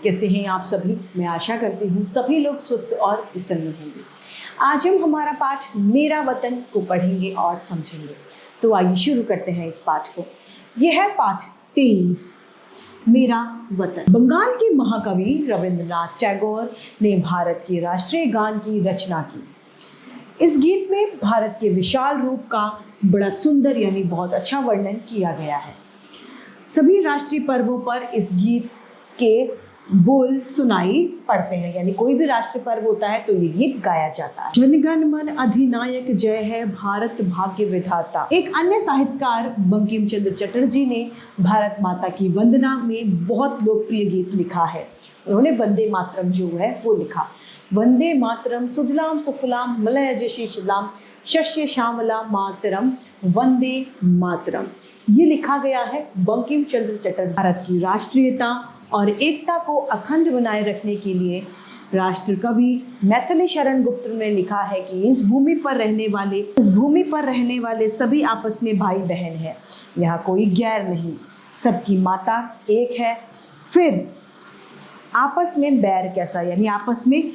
कैसे हैं आप सभी? मैं आशा करती हूँ सभी लोग स्वस्थ और प्रसन्न होंगे। आज हम हमारा पाठ मेरा वतन को पढ़ेंगे और समझेंगे। तो आइए शुरू करते हैं इस पाठ को। यह है पाठ 23, मेरा वतन। बंगाल के महाकवि रविंद्रनाथ टैगोर ने भारत के राष्ट्रीय गान की रचना की। इस गीत में भारत के विशाल रूप का बड़ा सुंदर यानी बहुत अच्छा वर्णन किया गया है। सभी राष्ट्रीय पर्वों पर इस गीत के बोल सुनाई पड़ते हैं, यानी कोई भी राष्ट्रीय पर्व होता है तो ये गीत गाया जाता है। जनगण मन अधिनायक जय है भारत भाग्य विधाता। एक अन्य साहित्यकार बंकिम चंद्र चटर्जी ने भारत माता की वंदना में बहुत लोकप्रिय गीत लिखा है। उन्होंने वंदे मातरम जो है वो लिखा। वंदे मातरम सुजलाम सुफलाम मलयज शीतलाम शस्य श्यामला मातरम वंदे मातरम। ये लिखा गया है बंकिम चंद्र चटर्जी। भारत की राष्ट्रीयता और एकता को अखंड बनाए रखने के लिए राष्ट्र कवि मैथिली शरण गुप्त ने लिखा है कि इस भूमि पर रहने वाले सभी आपस में भाई बहन हैं। यहाँ कोई गैर नहीं, सबकी माता एक है। फिर आपस में बैर कैसा, यानी आपस में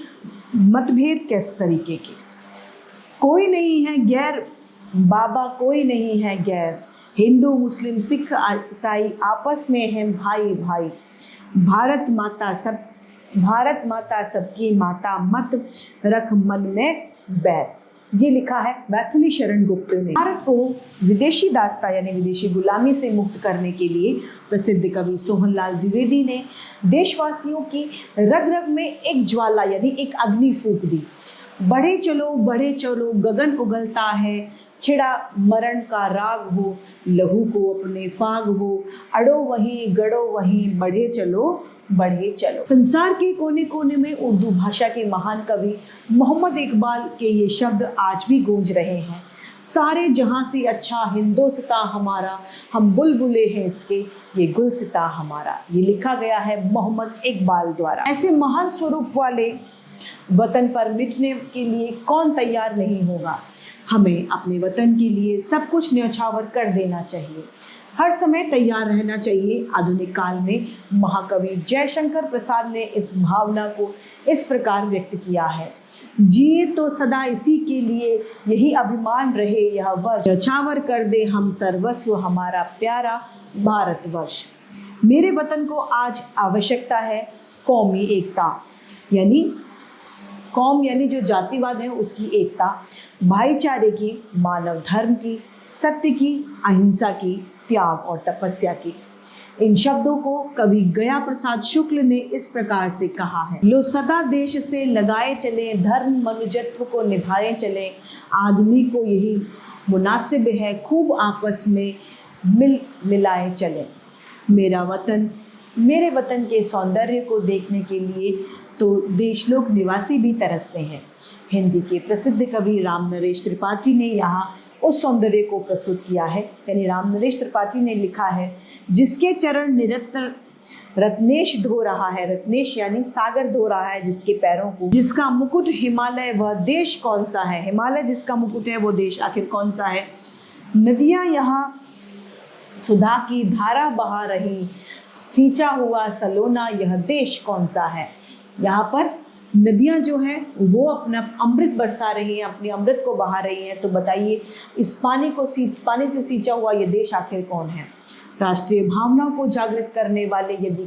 मतभेद किस तरीके के। कोई नहीं है गैर बाबा, कोई नहीं है गैर। हिंदू मुस्लिम सिख ईसाई आपस में हैं भाई भाई। भारत माता सबकी माता, मत रख मन में बैर। ये लिखा है मैथिली शरण गुप्त ने। भारत को विदेशी दास्ता यानी विदेशी गुलामी से मुक्त करने के लिए प्रसिद्ध कवि सोहनलाल द्विवेदी ने देशवासियों की रग रग में एक ज्वाला यानी एक अग्नि फूंक दी। बढ़े चलो गगन उगलता है, छिड़ा मरण का राग हो, लहू को अपने फाग हो, अड़ो वहीं गड़ो वहीं, बढ़े चलो। संसार के कोने कोने में उर्दू भाषा के महान कवि मोहम्मद इकबाल के ये शब्द आज भी गूंज रहे हैं। सारे जहां से अच्छा हिंदोस्ता हमारा, हम बुलबुले हैं इसके, ये गुलसिता हमारा। ये लिखा गया है मोहम्मद इकबाल द्वारा। ऐसे महान स्वरूप वाले वतन पर मिटने के लिए कौन तैयार नहीं होगा। हमें अपने वतन के लिए सब कुछ न्यौछावर कर देना चाहिए, हर समय तैयार रहना चाहिए। आधुनिक काल में महाकवि जयशंकर प्रसाद ने इस भावना को इस प्रकार व्यक्त किया है। जिए तो सदा इसी के लिए, यही अभिमान रहे यह वर्ष, न्यौछावर कर दे हम सर्वस्व हमारा प्यारा भारतवर्ष। मेरे वतन को आज आवश्यकता है कौमी एकता, यानी कौम यानी जो जातिवाद है उसकी एकता, भाईचारे की, मानव धर्म की, सत्य की, अहिंसा की, त्याग और तपस्या की। इन शब्दों को कवि गया प्रसाद शुक्ल ने इस प्रकार से कहा है। लो सदा देश से लगाए चले, धर्म मनुजत्व को निभाए चले, आदमी को यही मुनासिब है, खूब आपस में मिलाए चले। मेरे वतन के सौंदर्य को देखने के लिए तो देशलोक निवासी भी तरसते हैं। हिंदी के प्रसिद्ध कवि रामनरेश त्रिपाठी ने यहाँ उस सौंदर्य को प्रस्तुत किया है। यानी रामनरेश त्रिपाठी ने लिखा है, जिसके चरण निरंतर रत्नेश धो रहा है, रत्नेश यानी सागर धो रहा है जिसके पैरों को, जिसका मुकुट हिमालय, वह देश कौन सा है। हिमालय जिसका मुकुट है वो देश आखिर कौन सा है। नदियाँ यहाँ सुधा की धारा बहा रही, सींचा हुआ सलोना, यह देश कौन सा है। यहाँ पर नदियाँ जो हैं वो अपना अमृत बरसा रही हैं, अपनी अमृत को बहा रही हैं। तो बताइए इस पानी से सींचा हुआ ये देश आखिर कौन है। राष्ट्रीय भावनाओं को जागृत करने वाले यदि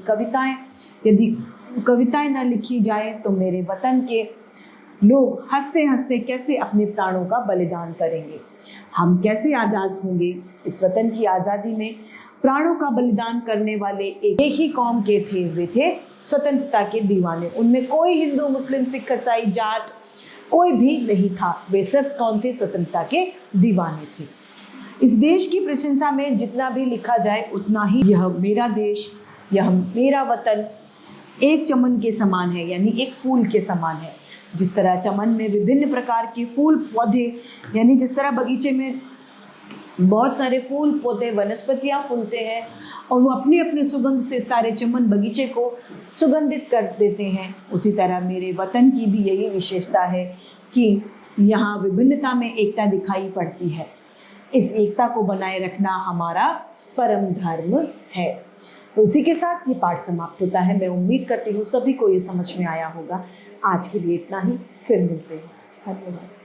कविताएं न लिखी जाएं तो मेरे वतन के लोग हंसते हंसते कैसे अपने प्राणों का बलिदान करेंगे। हम कैसे आज़ाद होंगे। इस वतन की आज़ादी में प्राणों का बलिदान करने वाले एक ही कौम के थे, वे थे स्वतंत्रता के दीवाने। उनमें कोई हिंदू मुस्लिम सिख ईसाई जाट कोई भी नहीं था, वे सिर्फ कौन थे, स्वतंत्रता के दीवाने थे। इस देश की प्रशंसा में जितना भी लिखा जाए उतना ही यह मेरा देश, यह मेरा वतन एक चमन के समान है, यानी एक फूल के समान है। जिस तरह चमन में विभिन्न प्रकार के फूल पौधे, यानी जिस तरह बगीचे में बहुत सारे फूल पौधे वनस्पतियाँ फूलते हैं और वो अपनी अपनी सुगंध से सारे चमन बगीचे को सुगंधित कर देते हैं, उसी तरह मेरे वतन की भी यही विशेषता है कि यहाँ विभिन्नता में एकता दिखाई पड़ती है। इस एकता को बनाए रखना हमारा परम धर्म है। तो उसी के साथ ये पाठ समाप्त होता है। मैं उम्मीद करती हूँ सभी को ये समझ में आया होगा। आज के लिए इतना ही, फिर मिलते हैं। धन्यवाद।